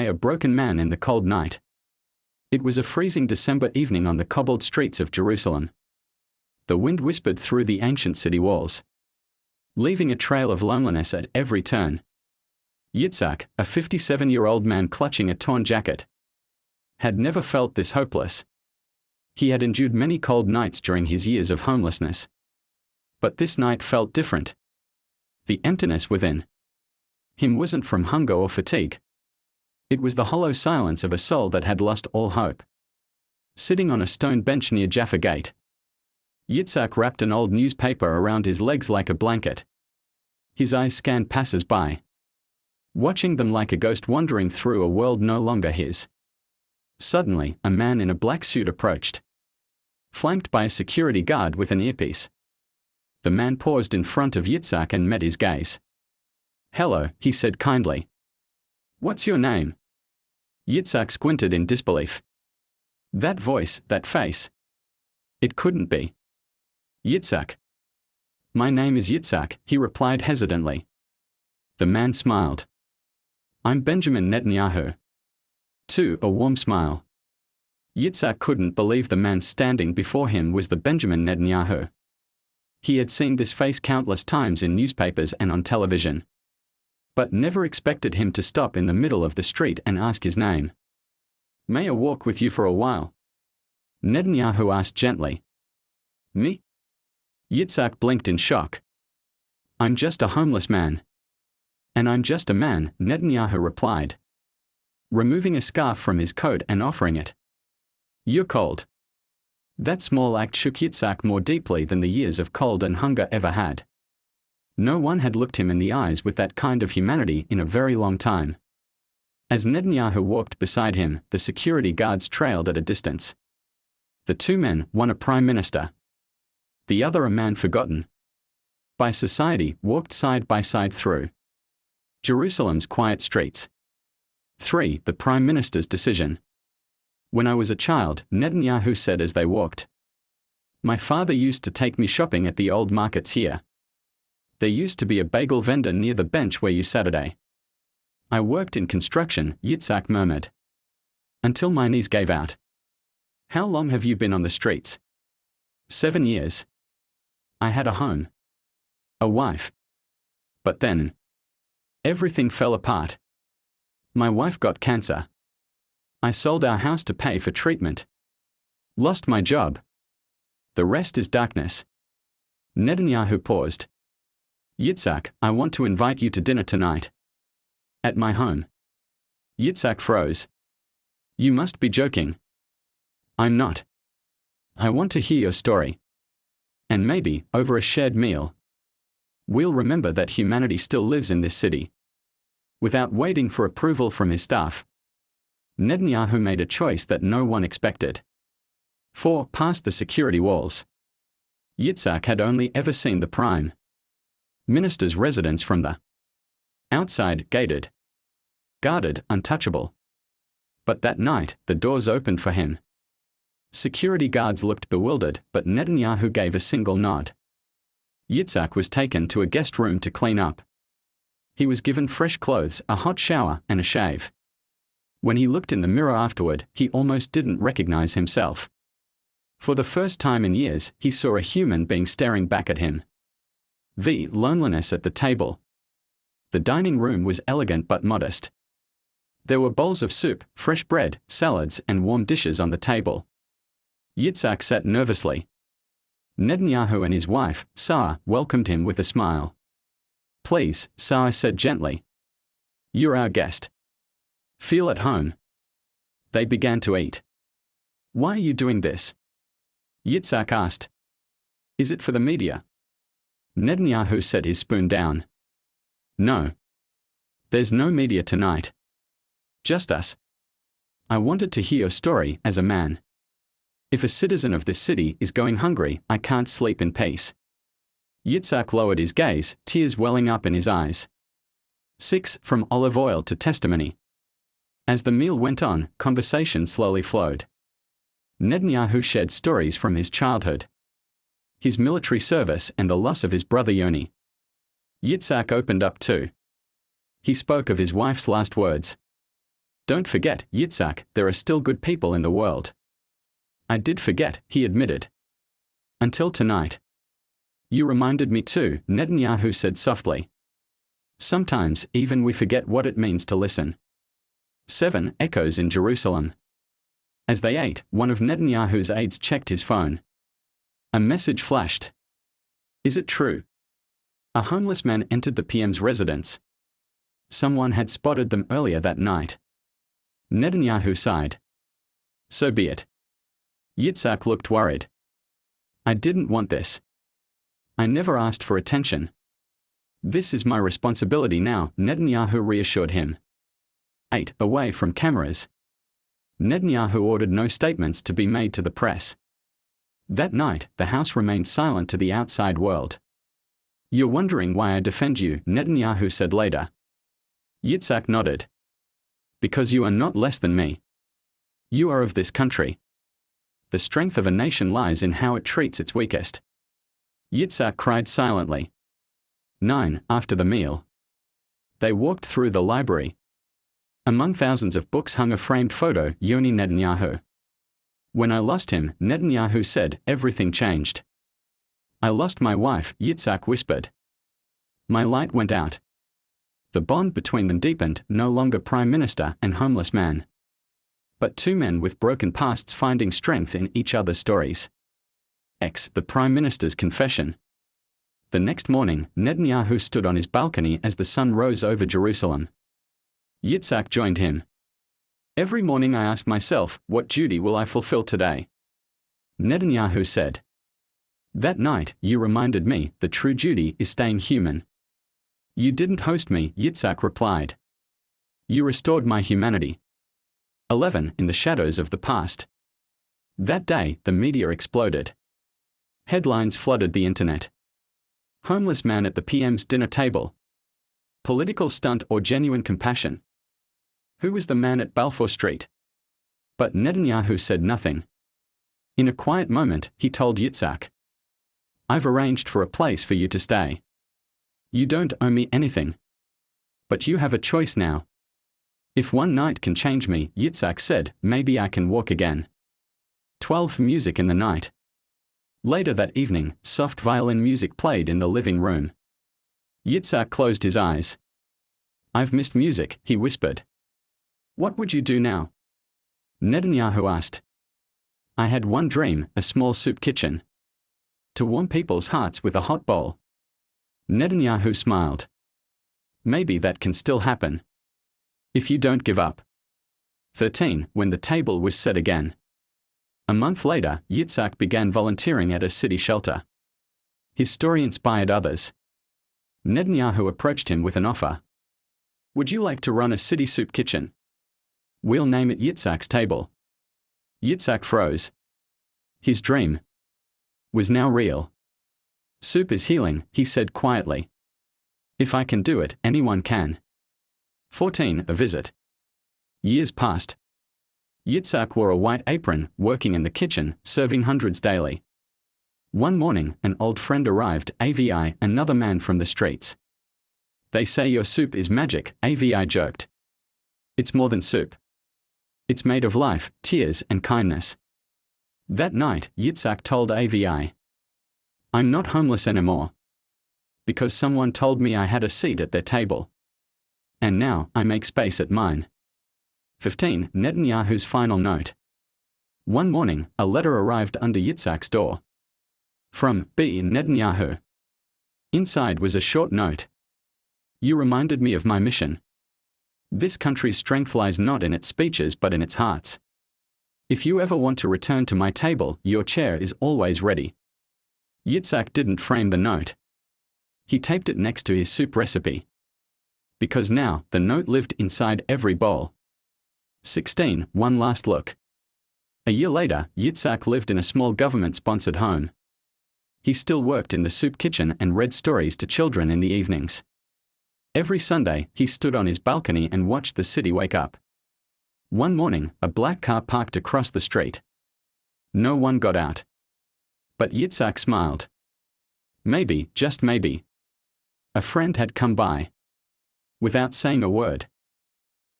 A broken man in the cold night. It was a freezing December evening on the cobbled streets of Jerusalem. The wind whispered through the ancient city walls, leaving a trail of loneliness at every turn. Yitzhak, a 57-year-old man clutching a torn jacket, had never felt this hopeless. He had endured many cold nights during his years of homelessness. But this night felt different. The emptiness within him wasn't from hunger or fatigue. It was the hollow silence of a soul that had lost all hope. Sitting on a stone bench near Jaffa Gate, Yitzhak wrapped an old newspaper around his legs like a blanket. His eyes scanned passers-by, watching them like a ghost wandering through a world no longer his. Suddenly, a man in a black suit approached, flanked by a security guard with an earpiece. The man paused in front of Yitzhak and met his gaze. "Hello," he said kindly. "What's your name?" Yitzhak squinted in disbelief. That voice, that face. It couldn't be Yitzhak. "My name is Yitzhak," he replied hesitantly. The man smiled. "I'm Benjamin Netanyahu." Too, a warm smile. Yitzhak couldn't believe the man standing before him was the Benjamin Netanyahu. He had seen this face countless times in newspapers and on television, but never expected him to stop in the middle of the street and ask his name. "May I walk with you for a while?" Netanyahu asked gently. "Me?" Yitzhak blinked in shock. "I'm just a homeless man." "And I'm just a man," Netanyahu replied, removing a scarf from his coat and offering it. "You're cold." That small act shook Yitzhak more deeply than the years of cold and hunger ever had. No one had looked him in the eyes with that kind of humanity in a very long time. As Netanyahu walked beside him, the security guards trailed at a distance. The two men, one a prime minister, the other a man forgotten by society, walked side by side through Jerusalem's quiet streets. 3. The Prime Minister's decision. "When I was a child," Netanyahu said as they walked, "my father used to take me shopping at the old markets here. There used to be a bagel vendor near the bench where you sat today. I worked in construction," Yitzhak murmured, "until my knees gave out." "How long have you been on the streets?" 7 years. I had a home, a wife. But then, everything fell apart. My wife got cancer. I sold our house to pay for treatment. Lost my job. The rest is darkness." Netanyahu paused. "Yitzhak, I want to invite you to dinner tonight. At my home." Yitzhak froze. "You must be joking." "I'm not. I want to hear your story. And maybe, over a shared meal, we'll remember that humanity still lives in this city." Without waiting for approval from his staff, Netanyahu made a choice that no one expected. 4. Past the security walls. Yitzhak had only ever seen the Prime Minister's residence from the outside, gated, guarded, untouchable. But that night, the doors opened for him. Security guards looked bewildered, but Netanyahu gave a single nod. Yitzhak was taken to a guest room to clean up. He was given fresh clothes, a hot shower, and a shave. When he looked in the mirror afterward, he almost didn't recognize himself. For the first time in years, he saw a human being staring back at him. The loneliness at the table. The dining room was elegant but modest. There were bowls of soup, fresh bread, salads, and warm dishes on the table. Yitzhak sat nervously. Netanyahu and his wife, Sarah, welcomed him with a smile. "Please," Sarah said gently. "You're our guest. Feel at home." They began to eat. "Why are you doing this?" Yitzhak asked. "Is it for the media?" Netanyahu set his spoon down. "No. There's no media tonight. Just us. I wanted to hear your story as a man. If a citizen of this city is going hungry, I can't sleep in peace." Yitzhak lowered his gaze, tears welling up in his eyes. 6. From olive oil to testimony. As the meal went on, conversation slowly flowed. Netanyahu shared stories from his childhood, his military service, and the loss of his brother Yoni. Yitzhak opened up too. He spoke of his wife's last words. Don't forget, Yitzhak, there are still good people in the world. I did forget, he admitted. Until tonight. You reminded me too, Netanyahu said softly. Sometimes, even we forget what it means to listen. 7 Echoes in Jerusalem. As they ate, one of Netanyahu's aides checked his phone. A message flashed. Is it true? A homeless man entered the PM's residence. Someone had spotted them earlier that night. Netanyahu sighed. So be it. Yitzhak looked worried. I didn't want this. I never asked for attention. This is my responsibility now, Netanyahu reassured him. 8 Away from cameras. Netanyahu ordered no statements to be made to the press. That night, the house remained silent to the outside world. You're wondering why I defend you, Netanyahu said later. Yitzhak nodded. Because you are not less than me. You are of this country. The strength of a nation lies in how it treats its weakest. Yitzhak cried silently. 9 After the meal. They walked through the library. Among thousands of books hung a framed photo, Yoni Netanyahu. When I lost him, Netanyahu said, everything changed. I lost my wife, Yitzhak whispered. My light went out. The bond between them deepened, no longer prime minister and homeless man. But two men with broken pasts finding strength in each other's stories. The prime minister's confession. The next morning, Netanyahu stood on his balcony as the sun rose over Jerusalem. Yitzhak joined him. Every morning I ask myself, what duty will I fulfill today? Netanyahu said. That night, you reminded me, the true duty is staying human. You didn't host me, Yitzhak replied. You restored my humanity. 11 In the shadows of the past. That day, the media exploded. Headlines flooded the internet. Homeless man at the PM's dinner table. Political stunt or genuine compassion? Who was the man at Balfour Street? But Netanyahu said nothing. In a quiet moment, he told Yitzhak. I've arranged for a place for you to stay. You don't owe me anything. But you have a choice now. If one night can change me, Yitzhak said, maybe I can walk again. 12 Music in the night. Later that evening, soft violin music played in the living room. Yitzhak closed his eyes. I've missed music, he whispered. What would you do now? Netanyahu asked. I had one dream, a small soup kitchen. To warm people's hearts with a hot bowl. Netanyahu smiled. Maybe that can still happen. If you don't give up. 13 When the table was set again. A month later, Yitzhak began volunteering at a city shelter. His story inspired others. Netanyahu approached him with an offer. Would you like to run a city soup kitchen? We'll name it Yitzhak's Table. Yitzhak froze. His dream was now real. Soup is healing, he said quietly. If I can do it, anyone can. 14 A visit. Years passed. Yitzhak wore a white apron, working in the kitchen, serving hundreds daily. One morning, an old friend arrived, AVI, another man from the streets. They say your soup is magic, AVI joked. It's more than soup. It's made of life, tears, and kindness. That night, Yitzhak told AVI. I'm not homeless anymore. Because someone told me I had a seat at their table. And now, I make space at mine. 15 Netanyahu's final note. One morning, a letter arrived under Yitzhak's door. From B. Netanyahu. Inside was a short note. You reminded me of my mission. This country's strength lies not in its speeches but in its hearts. If you ever want to return to my table, your chair is always ready. Yitzhak didn't frame the note. He taped it next to his soup recipe. Because now, the note lived inside every bowl. 16 One last look. A year later, Yitzhak lived in a small government-sponsored home. He still worked in the soup kitchen and read stories to children in the evenings. Every Sunday, he stood on his balcony and watched the city wake up. One morning, a black car parked across the street. No one got out. But Yitzhak smiled. Maybe, just maybe, a friend had come by. Without saying a word.